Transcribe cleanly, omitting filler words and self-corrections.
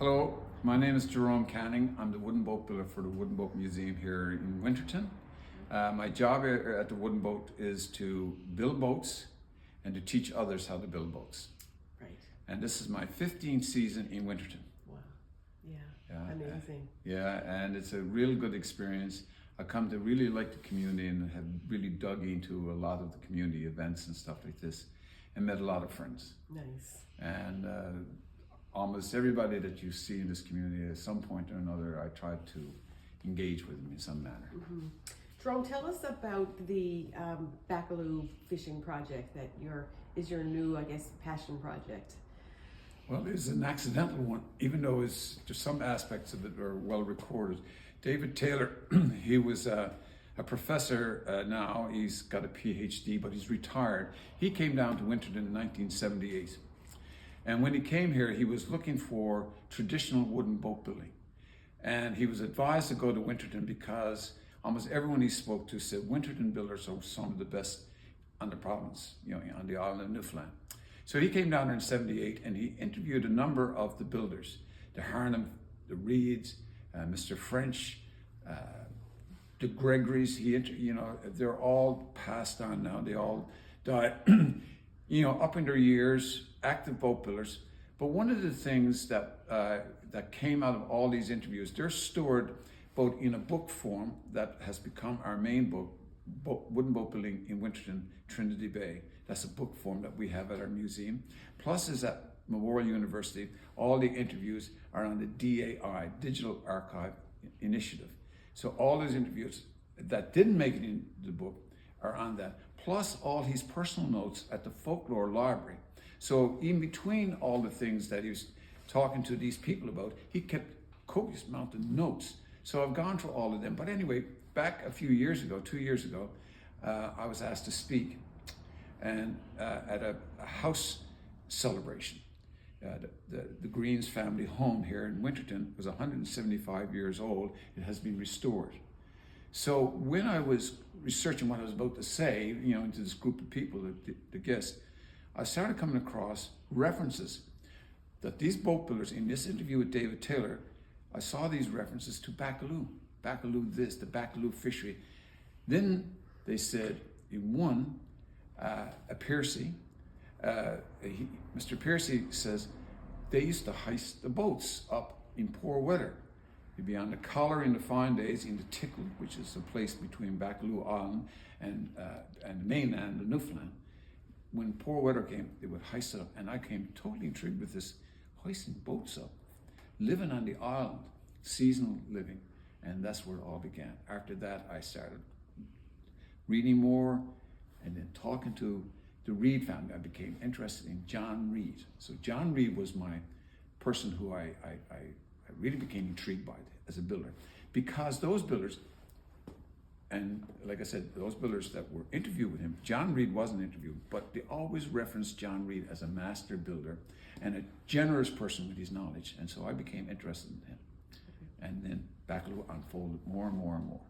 Hello, my name is Jerome Canning. I'm the wooden boat builder for the Wooden Boat Museum here in Winterton. My job at the Wooden Boat is to build boats and to teach others how to build boats. Right. And this is my 15th season in Winterton. Wow. Yeah. Amazing. Yeah, and it's a real good experience. I come to really like the community and have really dug into a lot of the community events and stuff like this and met a lot of friends. Nice. And almost everybody that you see in this community at some point or another, I try to engage with them in some manner. Mm-hmm. Jerome, tell us about the Baccalieu Fishing Project that is your new, I guess, passion project. Well, it's an accidental one, even though there's some aspects of it are well recorded. David Taylor, he was a professor now. He's got a PhD, but he's retired. He came down to Winterton in 1978. And when he came here, he was looking for traditional wooden boat building. And he was advised to go to Winterton because almost everyone he spoke to said Winterton builders are some of the best on the province, on the island of Newfoundland. So he came down there in 78 and he interviewed a number of the builders, the Harnham, the Reeds, Mr. French, the Gregorys. They're all passed on now. They all died, up in their years, active boat builders. But one of the things that came out of all these interviews, they're stored both in a book form that has become our main book, Wooden Boat Building in Winterton, Trinity Bay. That's a book form that we have at our museum. Plus is at Memorial University, all the interviews are on the DAI, Digital Archive Initiative. So all those interviews that didn't make it into the book are on that. Plus all his personal notes at the Folklore Library. So in between all the things that he was talking to these people about, he kept copious amount of notes. So I've gone through all of them. But anyway, back a few years ago, 2 years ago, I was asked to speak and at a house celebration. The Greens family home here in Winterton was 175 years old. It has been restored. So when I was researching what I was about to say, into this group of people, the guests, I started coming across references that these boat builders, in this interview with David Taylor, I saw these references to Baccalieu this, the Baccalieu fishery. Then they said in one, a Piercy, Mr. Piercy says, they used to heist the boats up in poor weather. You'd be on the Collar in the fine days, in the Tickle, which is a place between Baccalieu Island and the mainland of Newfoundland. When poor weather came, they would heist it up, and I came totally intrigued with this hoisting boats up, living on the island, seasonal living, and that's where it all began. After that, I started reading more, and then talking to the Reed family. I became interested in John Reed. So John Reed was my person who I really became intrigued by as a builder, because those builders, and like I said, those builders that were interviewed with him, John Reed wasn't interviewed, but they always referenced John Reed as a master builder and a generous person with his knowledge. And so I became interested in him. And then Baccalieu unfolded more and more and more.